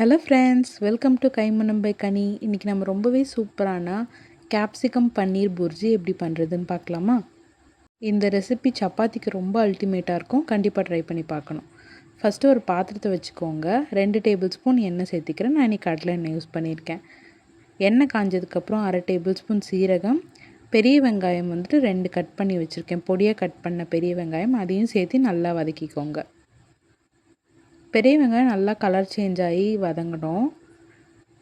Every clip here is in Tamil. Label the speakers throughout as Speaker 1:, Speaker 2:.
Speaker 1: Hello friends, welcome to Kaimanam by Kani. இன்றைக்கி நம்ம ரொம்பவே சூப்பரான கேப்சிகம் பன்னீர் புர்ஜி எப்படி பண்ணுறதுன்னு பார்க்கலாமா? இந்த ரெசிபி சப்பாத்திக்கு ரொம்ப அல்டிமேட்டாக இருக்கும். கண்டிப்பாக ட்ரை பண்ணி பார்க்கணும். ஃபஸ்ட்டு ஒரு பாத்திரத்தை வச்சுக்கோங்க. 2 டேபிள் ஸ்பூன் எண்ணெய் சேர்த்திக்கிறேன். நான் இன்றைக்கி கடலை எண்ணெய் யூஸ் பண்ணியிருக்கேன். எண்ணெய் காஞ்சதுக்கப்புறம் 1/2 டேபிள் ஸ்பூன் சீரகம், பெரிய வெங்காயம் 2 கட் பண்ணி வச்சுருக்கேன். பொடியாக கட் பண்ண பெரிய வெங்காயம், அதையும் சேர்த்து நல்லா வதக்கிக்கோங்க. பெரிய வெங்காயம் நல்லா கலர் சேஞ்ச் ஆகி வதங்கணும்.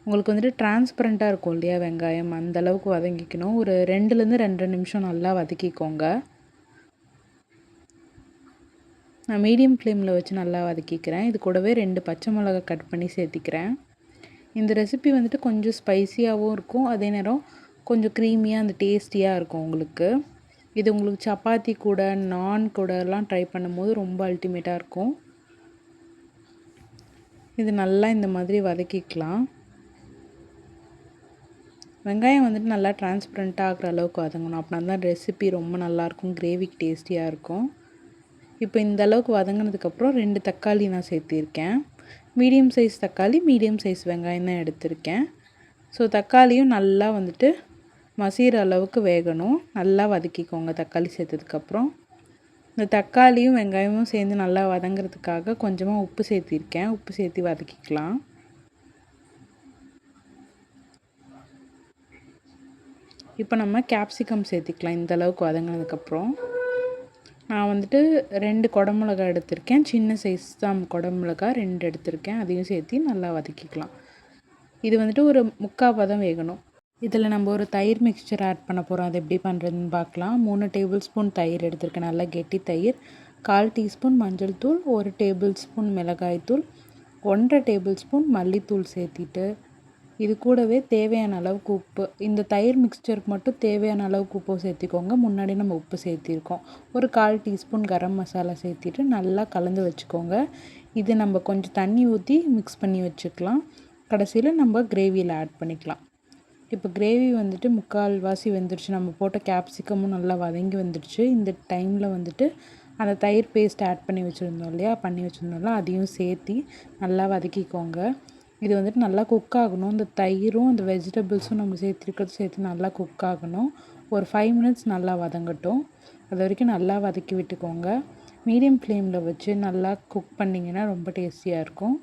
Speaker 1: உங்களுக்கு டிரான்ஸ்பரண்ட்டாக இருக்கும் இல்லையா வெங்காயம், அந்தளவுக்கு வதங்கிக்கணும். ஒரு 2லேருந்து 2.5 நிமிஷம் நல்லா வதக்கிக்கோங்க. நான் மீடியம் ஃப்ளேமில் வச்சு நல்லா வதக்கிக்கிறேன். இது கூடவே 2 பச்சை மிளகா கட் பண்ணி சேர்த்திக்கிறேன். இந்த ரெசிபி கொஞ்சம் ஸ்பைஸியாகவும் இருக்கும், அதே நேரம் கொஞ்சம் க்ரீமியாக அந்த டேஸ்டியாக இருக்கும் உங்களுக்கு. இது உங்களுக்கு சப்பாத்தி கூட நான் கூடலாம் ட்ரை பண்ணும்போது ரொம்ப அல்டிமேட்டாக இருக்கும். இது நல்லா இந்த மாதிரி வதக்கிக்கலாம். வெங்காயம் நல்லா டிரான்ஸ்பரண்ட்டாக ஆகிற அளவுக்கு வதங்கணும். அப்படின்னா தான் ரெசிபி ரொம்ப நல்லாயிருக்கும், கிரேவிக்கு டேஸ்டியாக இருக்கும். இப்போ இந்த அளவுக்கு வதங்கினதுக்கப்புறம் 2 தக்காளி நான் சேர்த்திருக்கேன். மீடியம் சைஸ் தக்காளி, மீடியம் சைஸ் வெங்காயம் தான் எடுத்திருக்கேன். ஸோ தக்காளியும் நல்லா மசிகிற அளவுக்கு வேகணும். நல்லா வதக்கிக்கோங்க தக்காளி சேர்த்ததுக்கப்புறம். இந்த தக்காளியும் வெங்காயமும் சேர்ந்து நல்லா வதங்கிறதுக்காக கொஞ்சமாக உப்பு சேர்த்திருக்கேன். உப்பு சேர்த்து வதக்கிக்கலாம். இப்போ நம்ம கேப்சிகம் சேர்த்திக்கலாம். இந்த அளவுக்கு வதங்கினதுக்கப்புறம் நான் 2 குடமிளகா எடுத்திருக்கேன். சின்ன சைஸ் தான் குடமிளகா 2 எடுத்திருக்கேன். அதையும் சேர்த்து நல்லா வதக்கிக்கலாம். இது ஒரு 3/4 பதம் வேகணும். இதில் நம்ம ஒரு தயிர் மிக்சர் ஆட் பண்ண போகிறோம். அது எப்படி பண்ணுறதுன்னு பார்க்கலாம். 3 டேபிள் ஸ்பூன் தயிர் எடுத்திருக்கேன். நல்லா கெட்டி தயிர். 1/4 டீஸ்பூன் மஞ்சள் தூள், 1 டேபிள் ஸ்பூன் மிளகாய் தூள், 1/2 டேபிள் ஸ்பூன் மல்லித்தூள் சேர்த்திட்டு இது கூடவே தேவையான அளவுக்கு உப்பு. இந்த தயிர் மிக்சருக்கு மட்டும் தேவையான அளவுக்கு உப்பு சேர்த்திக்கோங்க. முன்னாடி நம்ம உப்பு சேர்த்திருக்கோம். ஒரு 1/4 டீஸ்பூன் கரம் மசாலா சேர்த்திட்டு நல்லா கலந்து வச்சுக்கோங்க. இது நம்ம கொஞ்சம் தண்ணி ஊற்றி மிக்ஸ் பண்ணி வச்சுக்கலாம். கடைசியில் நம்ம கிரேவியில் ஆட் பண்ணிக்கலாம். இப்போ கிரேவி 3/4 வாசி வெந்துடுச்சு. நம்ம போட்ட கேப்சிகமும் நல்லா வதங்கி வந்துடுச்சு. இந்த டைமில் அந்த தயிர் பேஸ்ட் ஆட் பண்ணி வச்சுருந்தோம் இல்லையா, அதையும் சேர்த்து நல்லா வதக்கிக்கோங்க. இது நல்லா குக் ஆகணும். இந்த தயிரும் அந்த வெஜிடபிள்ஸும் நம்ம சேர்த்து நல்லா குக் ஆகணும். ஒரு 5 மினிட்ஸ் நல்லா வதங்கட்டும். அது வரைக்கும் நல்லா வதக்கி விட்டுக்கோங்க. மீடியம் ஃப்ளேமில் வச்சு நல்லா குக் பண்ணிங்கன்னா ரொம்ப டேஸ்டியாக இருக்கும்.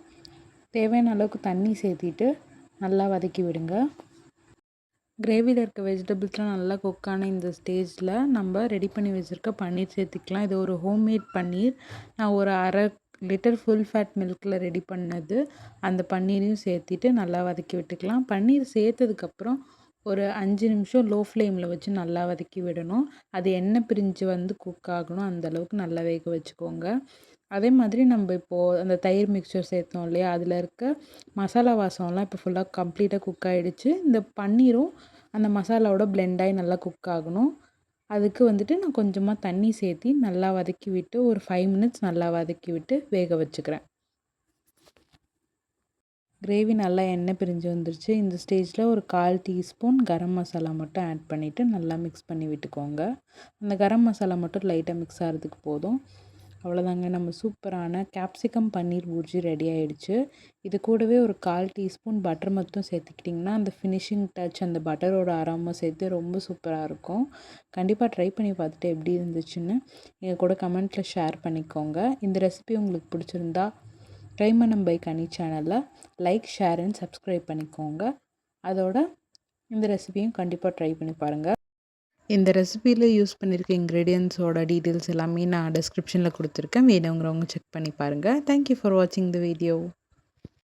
Speaker 1: தேவையான அளவுக்கு தண்ணி சேர்த்திட்டு நல்லா வதக்கி விடுங்க. கிரேவியில் இருக்க வெஜிடபிள்ஸ்லாம் நல்லா குக்கான இந்த ஸ்டேஜில் நம்ம ரெடி பண்ணி வச்சுருக்க பன்னீர் சேர்த்துக்கலாம். இது ஒரு ஹோம்மேட் பன்னீர். நான் ஒரு 1/2 லிட்டர் ஃபுல் ஃபேட் மில்கில் ரெடி பண்ணது. அந்த பன்னீரையும் சேர்த்திட்டு நல்லா வதக்கி விட்டுக்கலாம். பன்னீர் சேர்த்ததுக்கப்புறம் ஒரு 5 நிமிஷம் லோ ஃப்ளேமில் வச்சு நல்லா வதக்கி விடணும். அது எண்ணெய் பிரிஞ்சு குக் ஆகணும். அந்தளவுக்கு நல்லா வேக வச்சுக்கோங்க. அதே மாதிரி நம்ம இப்போது அந்த தயிர் மிக்சர் சேர்த்தோம் இல்லையா, அதில் இருக்க மசாலா வாசம்லாம் இப்போ ஃபுல்லாக கம்ப்ளீட்டாக குக் ஆகிடுச்சு. இந்த பன்னீரும் அந்த மசாலாவோட பிளெண்ட் ஆகி நல்லா குக் ஆகணும். அதுக்கு நான் கொஞ்சமாக தண்ணி சேர்த்தி நல்லா வதக்கி விட்டு ஒரு 5 மினிட்ஸ் நல்லா வதக்கி விட்டு வேக வச்சுக்கிறேன். கிரேவி நல்லா எண்ணெய் பிரிஞ்சு வந்துருச்சு. இந்த ஸ்டேஜில் ஒரு 1/4 டீஸ்பூன் கரம் மசாலா மட்டும் ஆட் பண்ணிவிட்டு நல்லா மிக்ஸ் பண்ணி விட்டுக்கோங்க. அந்த கரம் மசாலா மட்டும் லைட்டாக மிக்ஸ் ஆகிறதுக்கு போதும். அவ்வளோதாங்க, நம்ம சூப்பரான கேப்சிகம் பன்னீர் பூர்ஜி ரெடி ஆகிடுச்சு. இது கூடவே ஒரு 1/4 டீஸ்பூன் பட்டர் மட்டும் சேர்த்துக்கிட்டிங்கன்னா அந்த ஃபினிஷிங் டச் அந்த பட்டரோட அரோமா சேர்த்து ரொம்ப சூப்பராக இருக்கும். கண்டிப்பாக ட்ரை பண்ணி பார்த்துட்டு எப்படி இருந்துச்சுன்னு எங்கள் கூட கமெண்ட்டில் ஷேர் பண்ணிக்கோங்க. இந்த ரெசிபி உங்களுக்கு பிடிச்சிருந்தா கைமணம் பை கனி சேனலில் லைக், ஷேர் அண்ட் சப்ஸ்கிரைப் பண்ணிக்கோங்க. அதோட இந்த ரெசிபியும் கண்டிப்பாக ட்ரை பண்ணி பாருங்கள். இந்த ரெசிபியில் யூஸ் பண்ணியிருக்க இன்க்ரீடியன்ஸோட டீட்டெயில்ஸ் எல்லாமே நான் டிஸ்கிரிப்ஷனில் கொடுத்துருக்கேன். வேணுங்கிறவங்க செக் பண்ணி பாருங்கள். தேங்க்யூ ஃபார் வாட்சிங் த வீடியோ.